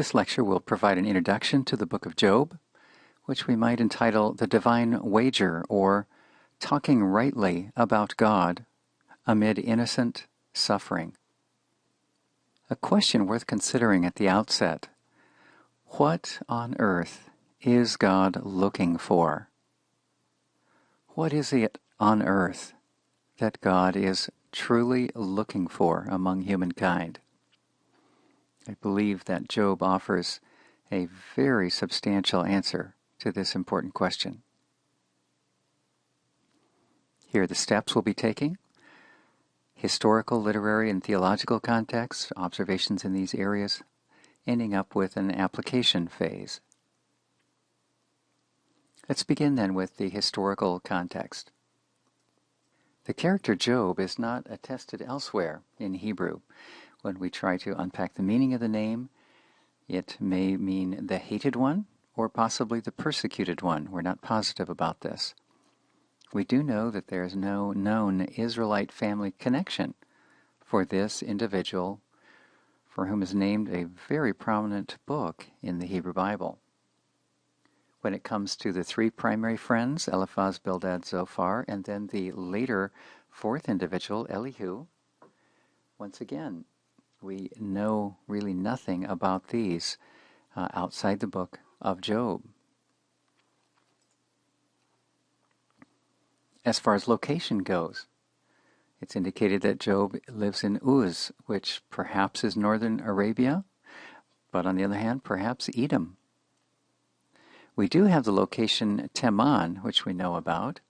This lecture will provide an introduction to the book of Job, which we might entitle The Divine Wager, or Talking Rightly About God Amid Innocent Suffering. A question worth considering at the outset: what on earth is God looking for? What is it on earth that God is truly looking for among humankind? I believe that Job offers a very substantial answer to this important question. Here are the steps we'll be taking: historical, literary, and theological context, observations in these areas, ending up with an application phase. Let's begin then with the historical context. The character Job is not attested elsewhere in Hebrew. When we try to unpack the meaning of the name, it may mean the hated one or possibly the persecuted one. We're not positive about this. We do know that there is no known Israelite family connection for this individual, for whom is named a very prominent book in the Hebrew Bible. When it comes to the three primary friends, Eliphaz, Bildad, Zophar, and then the later fourth individual, Elihu, once again, we know really nothing about these outside the book of Job. As far as location goes, it's indicated that Job lives in Uz, which perhaps is northern Arabia, but on the other hand, perhaps Edom. We do have the location Teman, which we know about.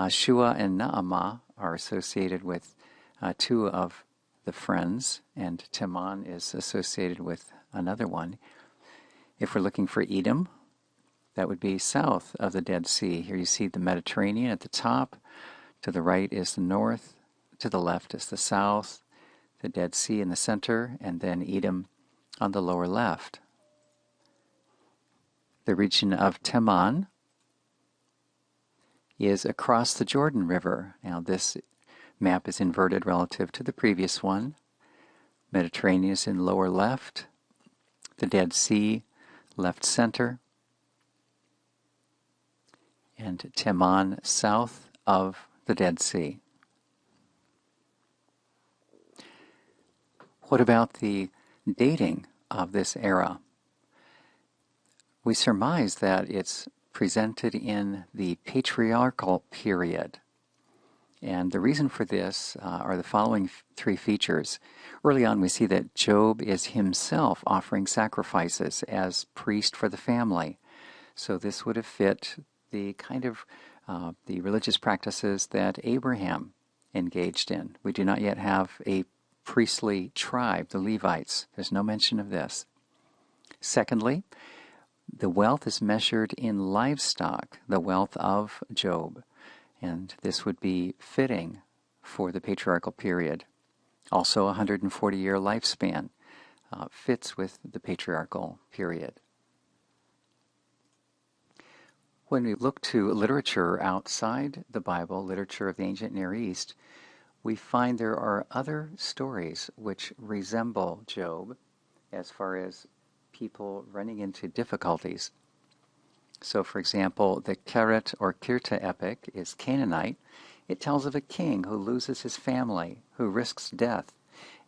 Shua and Naamah are associated with two of the friends, and Teman is associated with another one. If we're looking for Edom, that would be south of the Dead Sea. Here you see the Mediterranean at the top. To the right is the north. To the left is the south. The Dead Sea in the center, and then Edom on the lower left. The region of Teman is across the Jordan River. Now this map is inverted relative to the previous one. Mediterranean is in lower left. The Dead Sea, left center. And Teman, south of the Dead Sea. What about the dating of this era? We surmise that it's presented in the patriarchal period. And the reason for this are the following three features. Early on, we see that Job is himself offering sacrifices as priest for the family. So this would have fit the kind of the religious practices that Abraham engaged in. We do not yet have a priestly tribe, the Levites. There's no mention of this. Secondly, the wealth is measured in livestock, the wealth of Job. And this would be fitting for the patriarchal period. Also, a 140-year lifespan fits with the patriarchal period. When we look to literature outside the Bible, literature of the ancient Near East, we find there are other stories which resemble Job as far as people running into difficulties. So, for example, the Keret or Kirta epic is Canaanite. It tells of a king who loses his family, who risks death,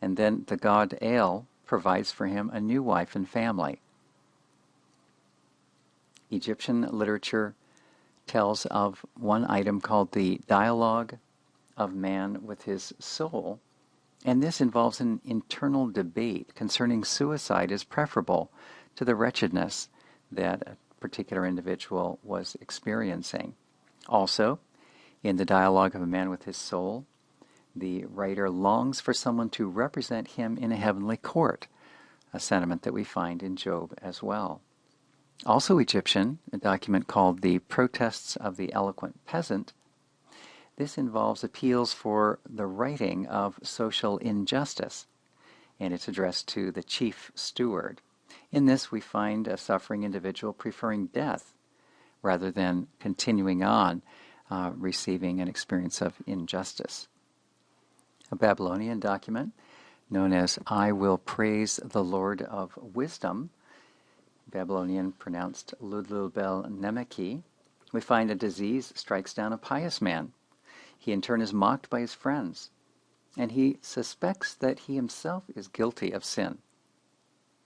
and then the god El provides for him a new wife and family. Egyptian literature tells of one item called the Dialogue of Man with His Soul, and this involves an internal debate concerning suicide as preferable to the wretchedness that a particular individual was experiencing. Also, in the Dialogue of a Man with His Soul, the writer longs for someone to represent him in a heavenly court, a sentiment that we find in Job as well. Also Egyptian, a document called the Protests of the Eloquent Peasant. This involves appeals for the righting of social injustice, and it's addressed to the chief steward. In this, we find a suffering individual preferring death rather than continuing on receiving an experience of injustice. A Babylonian document known as I Will Praise the Lord of Wisdom Babylonian pronounced Ludlubel Nemeki, we find a disease strikes down a pious man. He in turn is mocked by his friends, and he suspects that he himself is guilty of sin,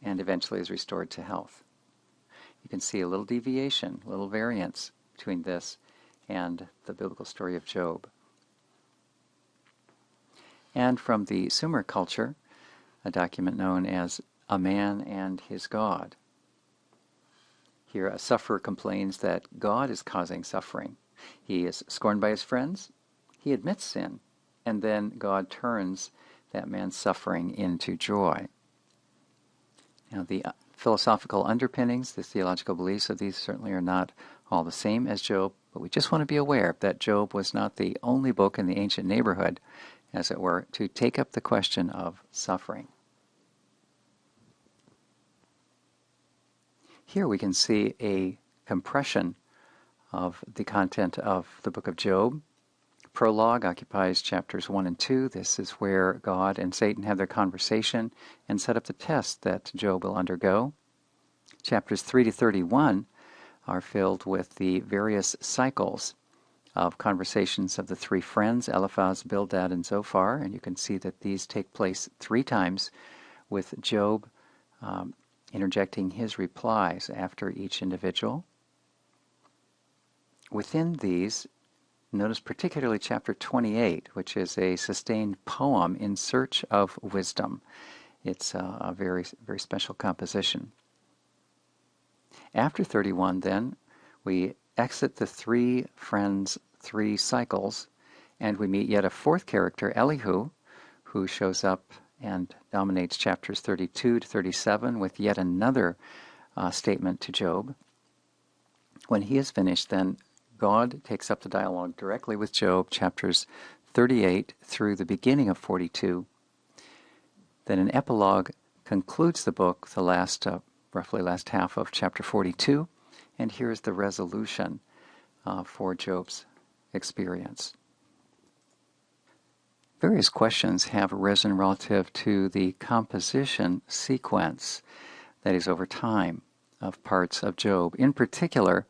and eventually is restored to health. You can see a little deviation, a little variance between this and the biblical story of Job. And from the Sumer culture, a document known as A Man and His God. Here, a sufferer complains that God is causing suffering. He is scorned by his friends, he admits sin, and then God turns that man's suffering into joy. Now, the philosophical underpinnings, the theological beliefs of these certainly are not all the same as Job, but we just want to be aware that Job was not the only book in the ancient neighborhood, as it were, to take up the question of suffering. Here we can see a compression of the content of the book of Job. Prologue occupies chapters 1 and 2. This is where God and Satan have their conversation and set up the test that Job will undergo. Chapters 3 to 31 are filled with the various cycles of conversations of the three friends, Eliphaz, Bildad, and Zophar, and you can see that these take place 3 times, with Job interjecting his replies after each individual. Within these, notice particularly chapter 28, which is a sustained poem in search of wisdom. It's a very, very special composition. After 31, then, we exit the three friends' 3 cycles, and we meet yet a 4th character, Elihu, who shows up and dominates chapters 32 to 37 with yet another statement to Job. When he is finished, then God takes up the dialogue directly with Job, chapters 38 through the beginning of 42. Then an epilogue concludes the book, the roughly last half of chapter 42, and here's the resolution for Job's experience. Various questions have arisen relative to the composition sequence, that is, over time, of parts of Job. In particular,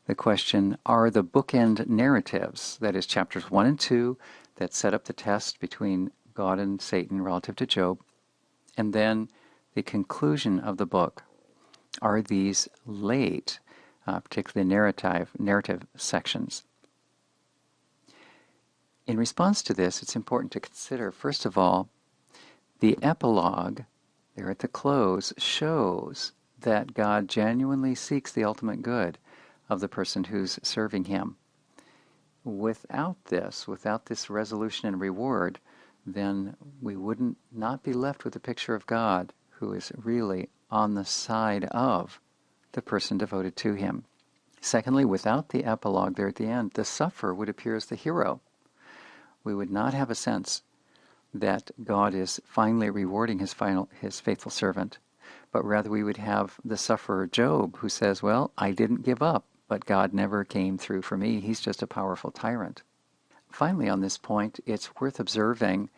the question, are the bookend narratives, that is, chapters 1 and 2, that set up the test between God and Satan relative to Job, and then the conclusion of the book, are these late, particularly narrative sections? In response to this, it's important to consider, first of all, the epilogue there at the close shows that God genuinely seeks the ultimate good of the person who's serving him. Without this resolution and reward, then we wouldn't not be left with a picture of God who is really on the side of the person devoted to him. Secondly, without the epilogue there at the end, the sufferer would appear as the hero. We would not have a sense that God is finally rewarding his faithful servant, but rather we would have the sufferer Job, who says, well, I didn't give up, but God never came through for me. He's just a powerful tyrant. Finally, on this point, it's worth observing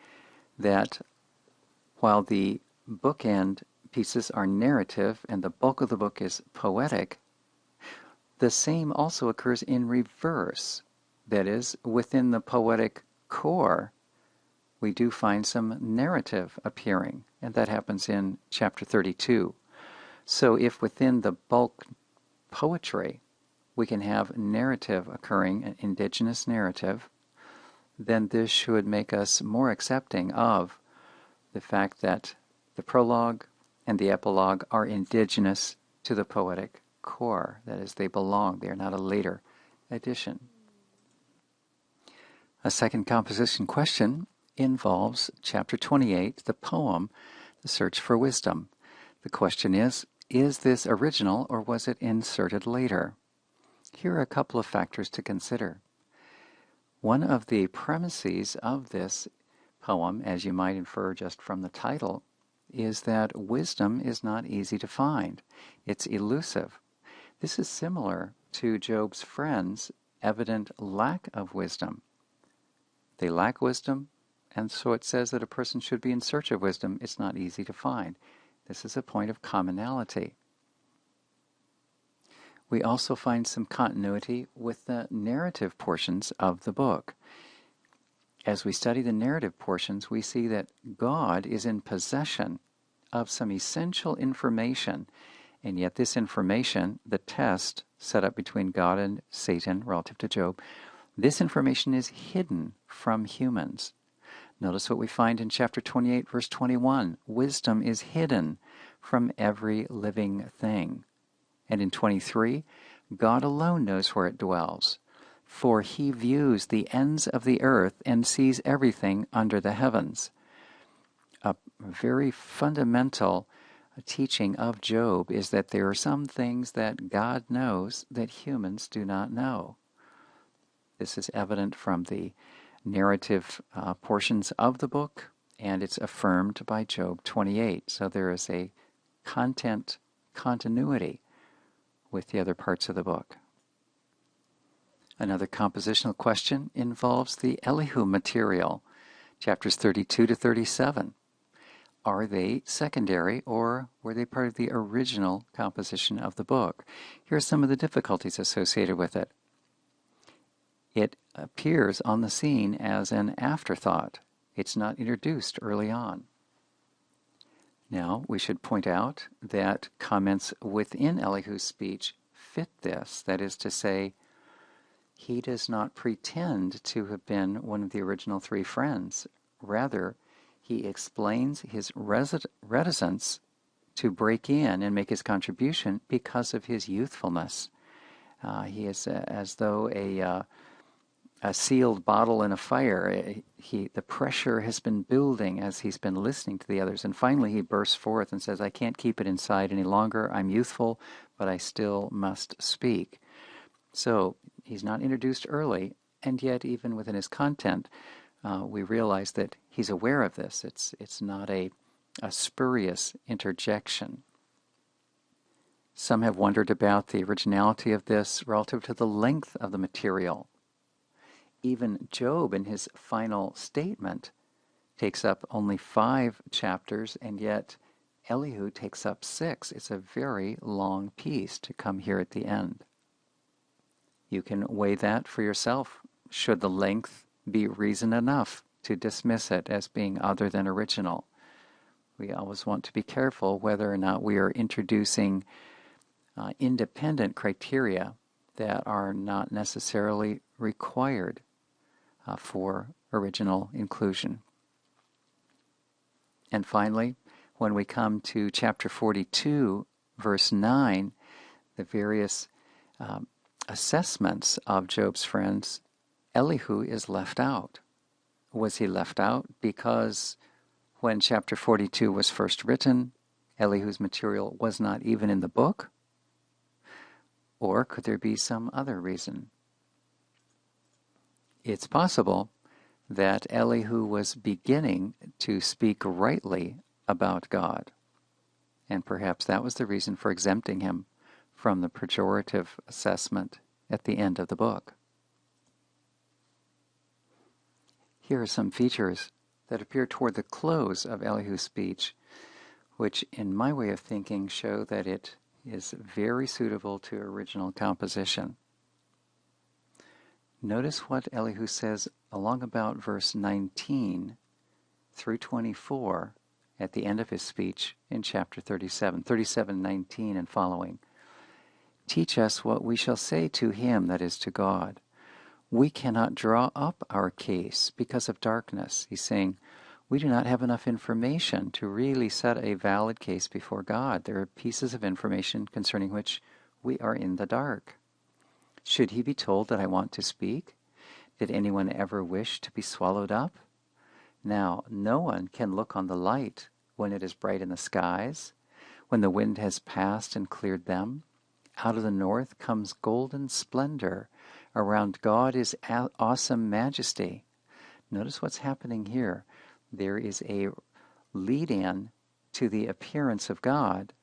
that while the bookend pieces are narrative and the bulk of the book is poetic, the same also occurs in reverse. That is, within the poetic core, we do find some narrative appearing, and that happens in chapter 32. So if within the bulk poetry we can have narrative occurring, an indigenous narrative, then this should make us more accepting of the fact that the prologue and the epilogue are indigenous to the poetic core. That is, they belong. They are not a later addition. A second composition question involves chapter 28, the poem, The Search for Wisdom. The question is this original or was it inserted later? Here are a couple of factors to consider. One of the premises of this poem, as you might infer just from the title, is that wisdom is not easy to find. It's elusive. This is similar to Job's friends' evident lack of wisdom. They lack wisdom, and so it says that a person should be in search of wisdom. It's not easy to find. This is a point of commonality. We also find some continuity with the narrative portions of the book. As we study the narrative portions, we see that God is in possession of some essential information, and yet this information, the test set up between God and Satan relative to Job, this information is hidden from humans. Notice what we find in chapter 28, verse 21. Wisdom is hidden from every living thing. And in 23, God alone knows where it dwells, for he views the ends of the earth and sees everything under the heavens. A very fundamental teaching of Job is that there are some things that God knows that humans do not know. This is evident from the narrative portions of the book, and it's affirmed by Job 28. So there is a content continuity with the other parts of the book. Another compositional question involves the Elihu material, chapters 32 to 37. Are they secondary, or were they part of the original composition of the book? Here are some of the difficulties associated with it. It appears on the scene as an afterthought. It's not introduced early on. Now, we should point out that comments within Elihu's speech fit this. That is to say, he does not pretend to have been one of the original three friends. Rather, he explains his reticence to break in and make his contribution because of his youthfulness. He is as though a sealed bottle in a fire. The pressure has been building as he's been listening to the others. And finally he bursts forth and says, I can't keep it inside any longer. I'm youthful, but I still must speak. So he's not introduced early, and yet even within his content, we realize that he's aware of this. It's not a spurious interjection. Some have wondered about the originality of this relative to the length of the material. Even Job, in his final statement, takes up only 5 chapters, and yet Elihu takes up 6. It's a very long piece to come here at the end. You can weigh that for yourself. Should the length be reason enough to dismiss it as being other than original? We always want to be careful whether or not we are introducing independent criteria that are not necessarily required for original inclusion. And finally, when we come to chapter 42, verse 9, the various assessments of Job's friends, Elihu is left out. Was he left out because when chapter 42 was first written, Elihu's material was not even in the book? Or could there be some other reason? It's possible that Elihu was beginning to speak rightly about God, and perhaps that was the reason for exempting him from the pejorative assessment at the end of the book. Here are some features that appear toward the close of Elihu's speech, which in my way of thinking show that it is very suitable to original composition. Notice what Elihu says along about verse 19 through 24 at the end of his speech in chapter 37:19 and following. Teach us what we shall say to him, that is to God. We cannot draw up our case because of darkness. He's saying, we do not have enough information to really set a valid case before God. There are pieces of information concerning which we are in the dark. Should he be told that I want to speak? Did anyone ever wish to be swallowed up? Now, no one can look on the light when it is bright in the skies, when the wind has passed and cleared them. Out of the north comes golden splendor. Around God is awesome majesty. Notice what's happening here. There is a lead-in to the appearance of God,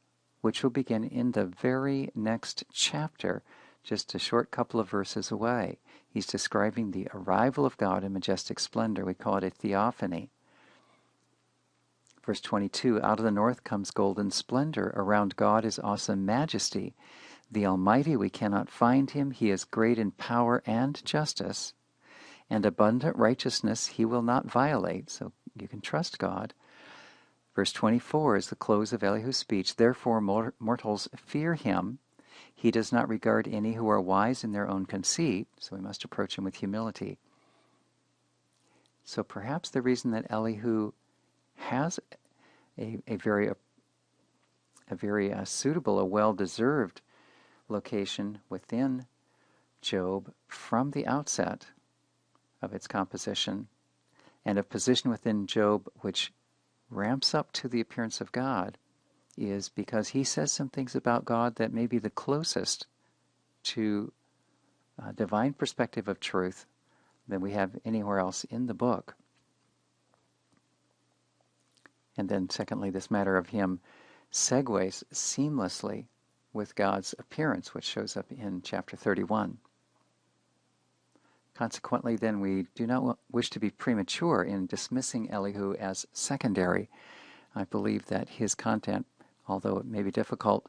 which will begin in the very next chapter, just a short couple of verses away. He's describing the arrival of God in majestic splendor. We call it a theophany. Verse 22, out of the north comes golden splendor. Around God is awesome majesty. The Almighty, we cannot find him. He is great in power and justice, and abundant righteousness he will not violate. So you can trust God. Verse 24 is the close of Elihu's speech. Therefore mortals fear him. He does not regard any who are wise in their own conceit, so we must approach him with humility. So perhaps the reason that Elihu has a very suitable, a well-deserved location within Job from the outset of its composition, and a position within Job which ramps up to the appearance of God, is because he says some things about God that may be the closest to a divine perspective of truth than we have anywhere else in the book. And then secondly, this matter of him segues seamlessly with God's appearance, which shows up in chapter 31. Consequently, then, we do not wish to be premature in dismissing Elihu as secondary. I believe that his content, although it may be difficult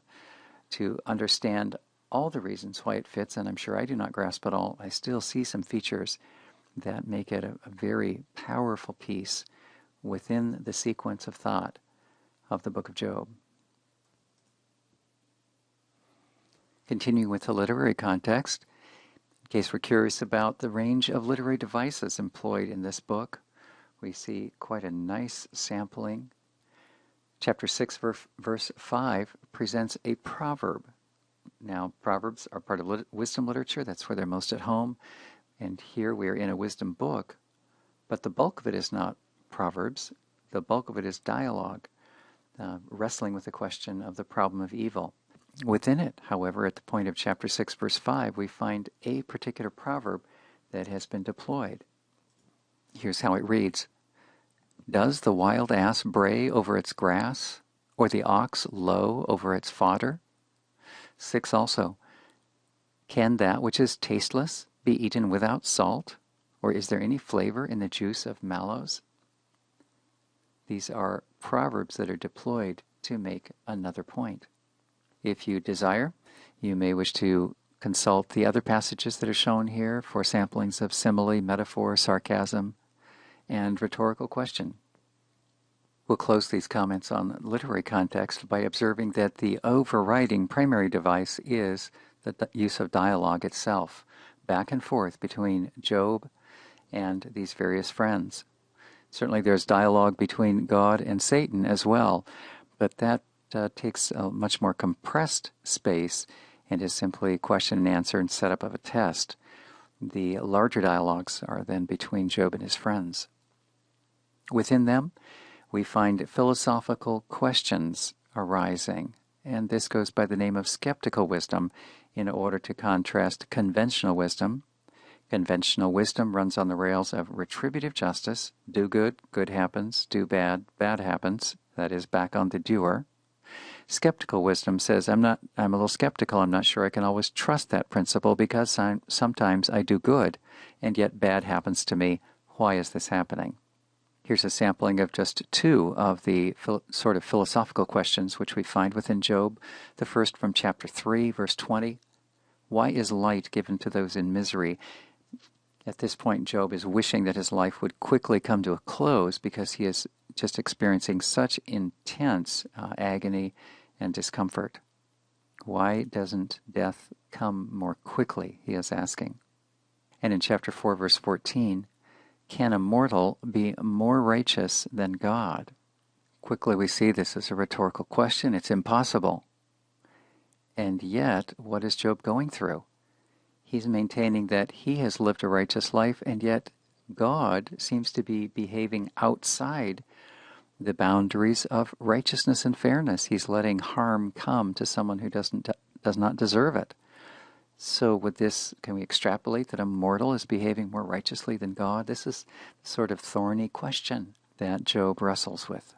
to understand all the reasons why it fits, and I'm sure I do not grasp it all, I still see some features that make it a very powerful piece within the sequence of thought of the book of Job. Continuing with the literary context, in case we're curious about the range of literary devices employed in this book, we see quite a nice sampling. Chapter 6, verse 5 presents a proverb. Now, proverbs are part of wisdom literature. That's where they're most at home. And here we are in a wisdom book, but the bulk of it is not proverbs. The bulk of it is dialogue, wrestling with the question of the problem of evil. Within it, however, at the point of chapter 6, verse 5, we find a particular proverb that has been deployed. Here's how it reads. Does the wild ass bray over its grass, or the ox low over its fodder? 6 also. Can that which is tasteless be eaten without salt, or is there any flavor in the juice of mallows? These are proverbs that are deployed to make another point. If you desire, you may wish to consult the other passages that are shown here for samplings of simile, metaphor, sarcasm, and rhetorical question. We'll close these comments on literary context by observing that the overriding primary device is the use of dialogue itself, back and forth between Job and these various friends. Certainly there's dialogue between God and Satan as well, but that takes a much more compressed space and is simply question and answer and setup of a test. The larger dialogues are then between Job and his friends. Within them, we find philosophical questions arising, and this goes by the name of skeptical wisdom in order to contrast conventional wisdom. Conventional wisdom runs on the rails of retributive justice, do good, good happens, do bad, bad happens, that is, back on the doer. Skeptical wisdom says, I'm a little skeptical, I'm not sure I can always trust that principle because sometimes I do good, and yet bad happens to me. Why is this happening? Here's a sampling of just 2 of the sort of philosophical questions which we find within Job. The first from chapter 3, verse 20. Why is light given to those in misery? At this point, Job is wishing that his life would quickly come to a close because he is just experiencing such intense agony and discomfort. Why doesn't death come more quickly, he is asking. And in chapter 4, verse 14, can a mortal be more righteous than God? Quickly we see this as a rhetorical question. It's impossible. And yet, what is Job going through? He's maintaining that he has lived a righteous life, and yet God seems to be behaving outside the boundaries of righteousness and fairness. He's letting harm come to someone who does not deserve it. So with this, can we extrapolate that a mortal is behaving more righteously than God? This is the sort of thorny question that Job wrestles with.